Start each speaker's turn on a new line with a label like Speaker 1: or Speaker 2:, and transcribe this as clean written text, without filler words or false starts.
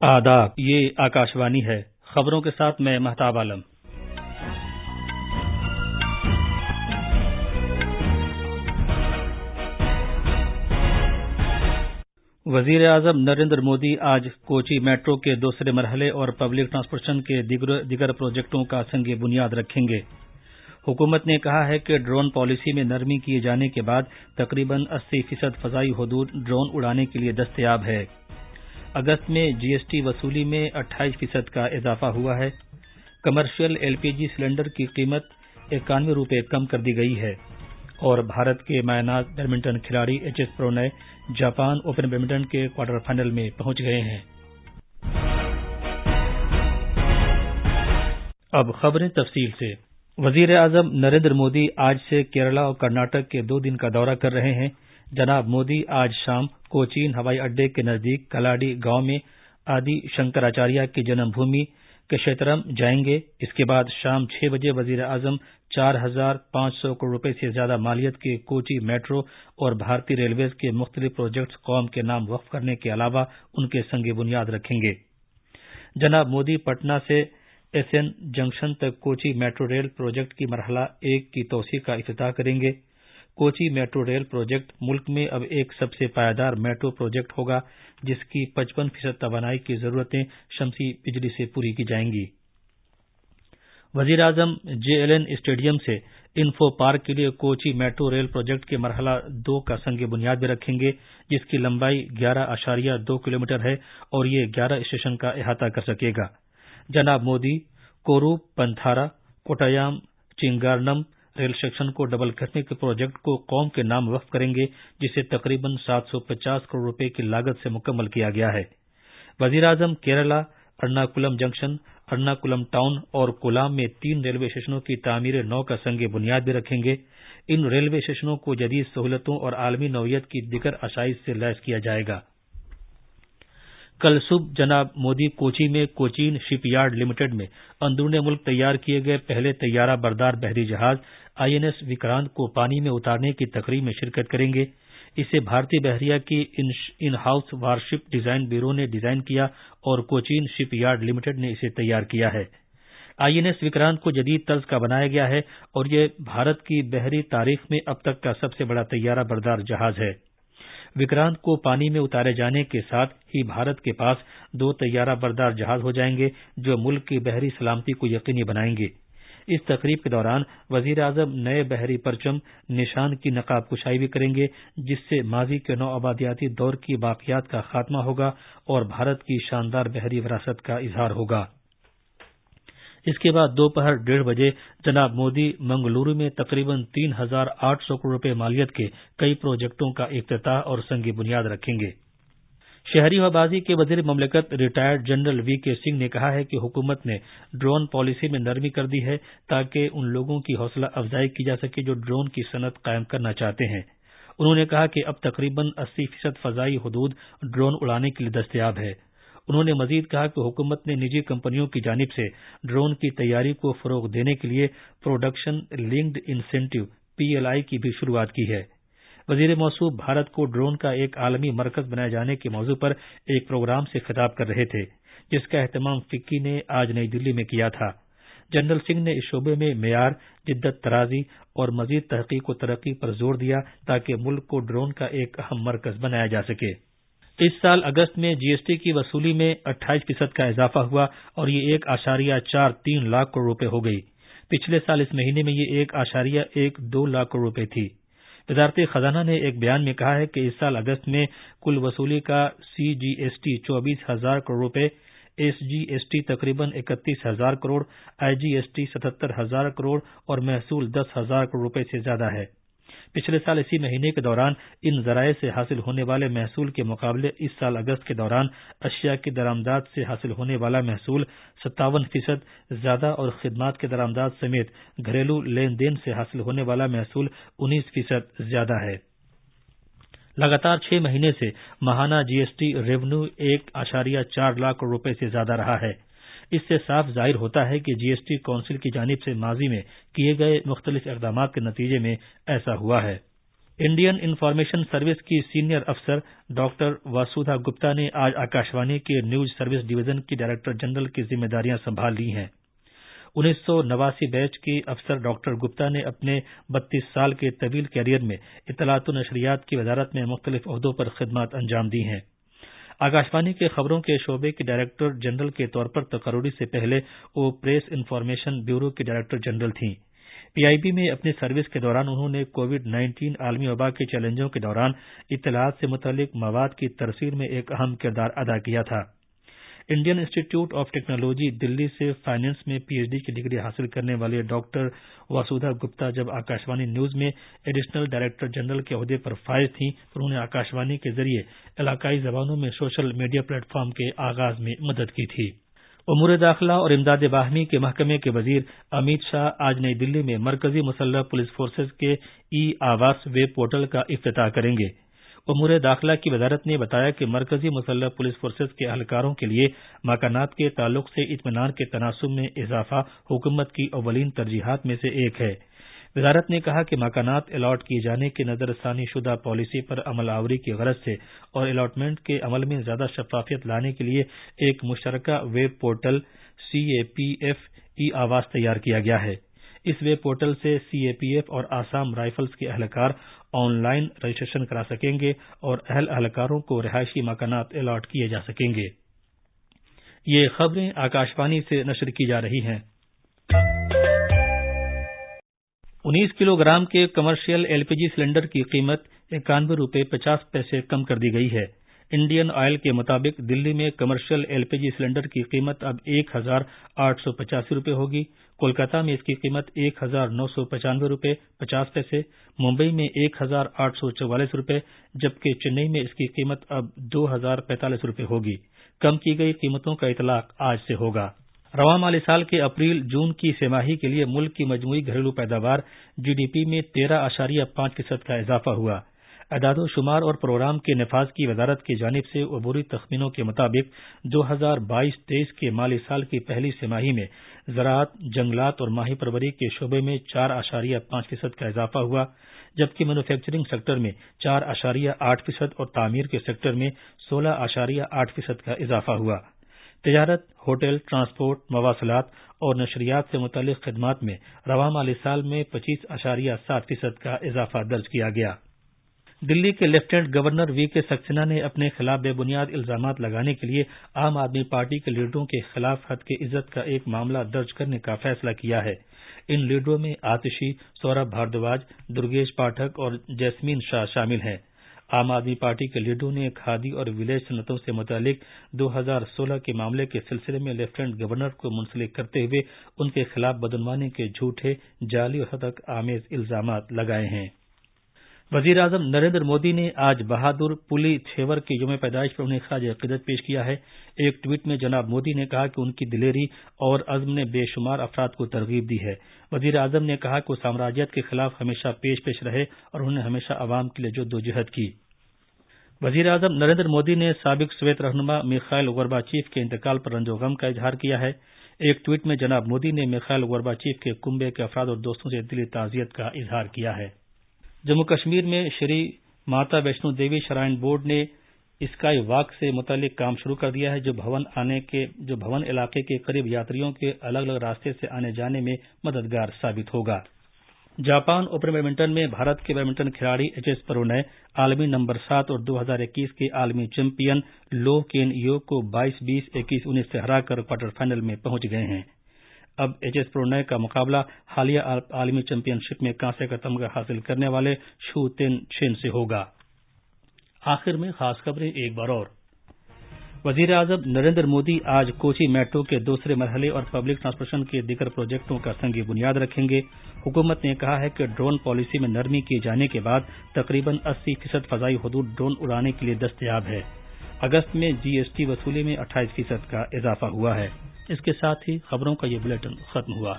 Speaker 1: آداب، یہ آکاشوانی ہے۔ خبروں کے ساتھ میں مہتاب عالم۔ وزیر اعظم نریندر مودی آج کوچی میٹرو کے دوسرے مرحلے اور پبلک ٹرانسپورٹیشن کے دیگر پروجیکٹوں کا سنگ بنیاد رکھیں گے۔ حکومت نے کہا ہے کہ ڈرون پالیسی میں نرمی کیے جانے کے بعد تقریباً 80% فضائی حدود ڈرون اڑانے کے لیے دستیاب ہے۔ اگست میں جی ایس ٹی وصولی میں 28% کا اضافہ ہوا ہے۔ Commercial L P G cylinder کی قیمت 91 روپے کم کر دی گئی ہے، اور بھارت کے مایہ ناز بیڈمنٹن کھلاڑی H S Prannoy Japan Open badminton کے کوارٹر فائنل میں پہنچ گئے ہیں۔ اب خبریں تفصیل سے۔ وزیر اعظم نریندر مودی آج سے کیرلا اور کرناٹک کے 2 دن کا دورہ کر رہے ہیں۔ جناب مودی آج شام کوچین ہوائی اڈے کے نزدیک کلاڈی گاؤں میں آدی شنکراچاریہ کی جنم بھومی کشیترم جائیں گے۔ اس کے بعد شام 6 بجے وزیر اعظم 4500 کروڑ روپے سے زیادہ مالیت کے کوچی میٹرو اور بھارتی ریلویز کے مختلف پروجیکٹس قوم کے نام وقف کرنے کے علاوہ ان کے سنگ بنیاد رکھیں گے۔ جناب مودی پٹنہ سے ایس این جنکشن تک کوچی میٹرو ریل پروجیکٹ کی مرحلہ 1 کی توسیع کا افتتاح کریں گے۔ کوچی میٹرو ریل پروجیکٹ ملک میں اب ایک سب سے پائیدار میٹرو پروجیکٹ ہوگا، جس کی 55% توانائی کی ضرورتیں شمسی بجلی سے پوری کی جائیں گی۔ وزیر اعظم جے ایل این اسٹیڈیم سے انفو پارک کے لیے کوچی میٹرو ریل پروجیکٹ کے مرحلہ 2 کا سنگ بنیاد بھی رکھیں گے، جس کی لمبائی 11.2 کلومیٹر ہے اور یہ 11 اسٹیشن کا احاطہ کر سکے گا۔ جناب مودی کورو پنتھارا کوٹایام چنگارنم ریل سیکشن کو ڈبل کرنے کے پروجیکٹ کو قوم کے نام وقف کریں گے، جسے تقریباً 750 کروڑ روپے کی لاگت سے مکمل کیا گیا ہے۔ وزیر اعظم کیرلا ارناکولم جنکشن، ارناکولم ٹاؤن اور کولام میں 3 ریلوے اسٹیشنوں کی تعمیر نو کا سنگ بنیاد بھی رکھیں گے۔ ان ریلوے اسٹیشنوں کو جدید سہولتوں اور عالمی نوعیت کی دیگر آسائش سے لیس کیا جائے گا۔ کل صبح جناب مودی کوچی میں کوچین شپ یارڈ لمیٹڈ میں اندرون ملک تیار کیے گئے پہلے طیارہ بردار بحری جہاز آئی این ایس وکرانت کو پانی میں اتارنے کی تقریب میں شرکت کریں گے۔ اسے بھارتی بحریہ کی in house worship design bureau نے ڈیزائن کیا اور کوچین شپ یارڈ لمیٹڈ نے اسے تیار کیا ہے۔ آئی این ایس وکرانت کو جدید طرز کا بنایا گیا ہے اور یہ بھارت کی بحری تاریخ میں اب تک کا سب سے بڑا طیارہ بردار جہاز ہے۔ وکرانت کو پانی میں اتارے جانے کے ساتھ ہی بھارت کے پاس 2 طیارہ بردار جہاز ہو جائیں گے، جو ملک کی بحری سلامتی کو یقینی بنائیں گے۔ اس تقریب کے دوران وزیر اعظم نئے بحری پرچم نشان کی نقاب کشائی بھی کریں گے، جس سے ماضی کے نوآبادیاتی دور کی باقیات کا خاتمہ ہوگا اور بھارت کی شاندار بحری وراثت کا اظہار ہوگا۔ اس کے بعد دوپہر 1:30 بجے جناب مودی منگلورو میں تقریباً 3800 کروڑ روپے مالیت کے کئی پروجیکٹوں کا افتتاح اور سنگ بنیاد رکھیں گے۔ شہری ہوابازی کے وزیر مملکت ریٹائرڈ جنرل وی کے سنگھ نے کہا ہے کہ حکومت نے ڈرون پالیسی میں نرمی کر دی ہے تاکہ ان لوگوں کی حوصلہ افزائی کی جا سکے جو ڈرون کی صنعت قائم کرنا چاہتے ہیں۔ انہوں نے کہا کہ اب تقریباً 80% فضائی حدود ڈرون اڑانے کے لیے دستیاب ہے۔ انہوں نے مزید کہا کہ حکومت نے نجی کمپنیوں کی جانب سے ڈرون کی تیاری کو فروغ دینے کے لیے پروڈکشن لنکڈ انسینٹیو PLI کی بھی شروعات کی ہے۔ وزیر موصوف بھارت کو ڈرون کا ایک عالمی مرکز بنائے جانے کے موضوع پر ایک پروگرام سے خطاب کر رہے تھے، جس کا اہتمام فکی نے آج نئی دلی میں کیا تھا۔ جنرل سنگھ نے اس شعبے میں معیار، جدت طرازی اور مزید تحقیق و ترقی پر زور دیا تاکہ ملک کو ڈرون کا ایک اہم مرکز بنایا جا سکے۔ اس سال اگست میں جی ایس ٹی کی وصولی میں 28% کا اضافہ ہوا اور یہ 1.43 لاکھ کروڑ روپے ہو گئی۔ پچھلے سال اس مہینے میں یہ 1.12 لاکھ کروڑ روپے تھی۔ وزارت خزانہ نے ایک بیان میں کہا ہے کہ اس سال اگست میں کل وصولی کا CGST 24,000 کروڑ روپے، SGST تقریباً 31,000 کروڑ، IGST 77,000 کروڑ اور محصول 10,000 کروڑ روپے سے زیادہ ہے۔ پچھلے سال اسی مہینے کے دوران ان ذرائع سے حاصل ہونے والے محصول کے مقابلے اس سال اگست کے دوران اشیاء کی درآمدات سے حاصل ہونے والا محصول 57% زیادہ اور خدمات کے درآمدات سمیت گھریلو لین دین سے حاصل ہونے والا محصول 19% زیادہ ہے۔ لگاتار 6 مہینے سے ماہانہ G S T revenue 1.4 lakh crore روپے سے زیادہ رہا ہے۔ اس سے صاف ظاہر ہوتا ہے کہ جی ایس ٹی کونسل کی جانب سے ماضی میں کیے گئے مختلف اقدامات کے نتیجے میں ایسا ہوا ہے۔ इंडियन इंफॉर्मेशन सर्विस की सीनियर अफसर डॉक्टर वासुधा गुप्ता ने आज आकाशवाणी के न्यूज सर्विस डिवीजन की डायरेक्टर जनरल की जिम्मेदारियां संभाल ली हैं। 1989 बैच के अफसर डॉक्टर गुप्ता ने अपने 32 साल के तवील कैरियर में इत्तलात व नशरियात की वजारत में मुख्तलिफ ओहदों पर खिदमत अंजाम दी हैं। आकाशवाणी के खबरों के शोबे के डायरेक्टर जनरल के तौर पर तकर्रुरी से पहले वो प्रेस इन्फॉर्मेशन ब्यूरो की डायरेक्टर जनरल थीं। पीआईबी में अपनी सर्विस के दौरान उन्होंने कोविड-19 आलमी वबा के चैलेंजों के दौरान इत्तलात से मुतल्लिक मवाद की तरसील में एक अहम किरदार अदा किया था। Indian institute of technology Delhi से फाइनेंस में पीएचडी की डिग्री हासिल करने वाले डॉक्टर वासुधा गुप्ता जब आकाशवाणी न्यूज में एडिशनल डायरेक्टर जनरल के ओहदे पर फाइज थीं तो उन्होंने आकाशवाणी के जरिए इलाकाई जबानों में सोशल मीडिया प्लेटफॉर्म के आगाज में मदद की थी। उमूर दाखिला और इमदाद बाहमी के महकमे के वजीर अमित शाह आज नई दिल्ली में मरकजी मुसल्लह पुलिस फोर्सेज के ई आवास वेब पोर्टल का इफ्तिताह करेंगे। उमूर दाखिला की वजारत ने बताया कि मरकजी मुसल्लह पुलिस फोर्सेज के अहलकारों के लिए मकानात के ताल्लुक से इत्मीनान के तनासुब में इजाफा हुकूमत की अव्वलीन तरजीहात में से एक है। वजारत ने कहा कि मकानात अलॉट किए जाने की नजरसानी शुदा पॉलिसी पर अमल आवरी की गरज से और अलॉटमेंट के अमल में ज्यादा शफाफियत लाने के लिए एक मुश्तरका वेब पोर्टल CAPF ई आवास तैयार किया गया है। इस वेब पोर्टल से CAPF और आसाम राइफल्स के अहलकार ऑनलाइन रजिस्ट्रेशन करा सकेंगे और अहलकारों को रिहायशी मकानात अलॉट किए जा सकेंगे। ये खबरें आकाशवाणी से नशर की जा रही हैं। 19 किलोग्राम के कमर्शियल LPG सिलेंडर की कीमत 91 रुपये 50 पैसे कम कर दी गई है। इंडियन ऑयल के मुताबिक दिल्ली में कमर्शियल LPG सिलेंडर की कीमत अब 1,885 रुपये होगी। कोलकाता में इसकी कीमत 1,995 रुपये 50 पैसे, मुंबई में 1,844 रुपये, जबकि चेन्नई में इसकी कीमत अब 2,045 रुपये होगी। कम की गई कीमतों का इतलाक आज से होगा। रवां माली साल के अप्रैल जून की तिमाही के लिए मुल्क की मजमूई घरेलू पैदावार GDP में 13.5% का इजाफा हुआ। अदाद-ओ-शुमार और प्रोग्राम के नफाज की वजारत की जानिब से अबूरी तखमीनों के मुताबिक 2022-23 के माली साल की पहली तिमाही में ज़राअत, जंगलात और माही परवरी के शोबे में 4.5% का इजाफा हुआ, जबकि मैन्युफैक्चरिंग सेक्टर में 4.8% और तामीर के सेक्टर में 16.8% का इजाफा हुआ। तिजारत, होटल, ट्रांसपोर्ट, मवासलात और नशरियात से मुतल्लिक खिदमात में रवां माली साल में 25.7% का इजाफा दर्ज किया गया। दिल्ली के लेफ्टिनेंट गवर्नर VK सक्सेना ने अपने खिलाफ बेबुनियाद इल्जामात लगाने के लिए आम आदमी पार्टी के लीडरों के खिलाफ हद के इज्जत का एक मामला दर्ज करने का फैसला किया है। इन लीडरों में आतिशी, सौरभ भारद्वाज, दुर्गेश पाठक और जैस्मीन शाह शामिल हैं। आम आदमी पार्टी के लीडरों ने खादी और विलेज सनतों से मुतालिक 2016 के मामले के सिलसिले में लेफ्टिनेंट गवर्नर को मुंसलिक करते हुए उनके खिलाफ बदनवानी के झूठे, जाली और हतक आमेज इल्जामात लगाए हैं। वजीर आजम नरेंद्र मोदी ने आज बहादुर पुली थेवर के यौम पैदाइश पर उन्हें खराज अकीदत पेश किया है। एक ट्वीट में जनाब मोदी ने कहा कि उनकी दिलेरी और अज़्म ने बेशुमार अफराद को तरगीब दी है। वजीर आजम ने कहा कि वो साम्राज्यत के खिलाफ हमेशा पेश रहे और उन्होंने हमेशा अवाम के लिए जद्दोजहद की। वजीर आजम नरेंद्र मोदी ने साबिक सोवियत रहनुमा मिखाइल गोर्बाचेव के इंतकाल पर रंजो गम का इजहार किया है। एक ट्वीट में जनाब मोदी ने मिखाइल गोर्बाचेव के कुंबे के अफराद और दोस्तों से दिली ताज़ियत का इजहार किया है। जम्मू कश्मीर में श्री माता वैष्णो देवी श्राइन बोर्ड ने स्काई वॉक से मुतल्लिक काम शुरू कर दिया है, जो भवन इलाके के करीब यात्रियों के अलग अलग रास्ते से आने जाने में मददगार साबित होगा। जापान ओपन बैडमिंटन में भारत के बैडमिंटन खिलाड़ी HS प्रणय आलमी नंबर 7 और 2021 के आलमी चैंपियन लो केन यो को 22-20, 21-19 से हराकर क्वार्टर फाइनल में पहुंच गए हैं। अब HS प्रणय का मुकाबला हालिया आलमी चैंपियनशिप में कांसे का तमगा हासिल करने वाले शू तेन शेन से होगा। आखिर में खास खबरें एक बार और। वजीर आजम नरेंद्र मोदी आज कोची मेट्रो के दूसरे मरहले और पब्लिक ट्रांसपोर्टेशन के दीगर प्रोजेक्टों का संगी बुनियाद रखेंगे। हुकूमत ने कहा है कि ड्रोन पॉलिसी में नरमी किए जाने के बाद तकरीबन 80% फजाई हदूद ड्रोन उड़ाने के लिए दस्तयाब है। अगस्त में GST वसूली में 28% का इजाफा हुआ है। इसके साथ ही खबरों का ये बुलेटिन खत्म हुआ।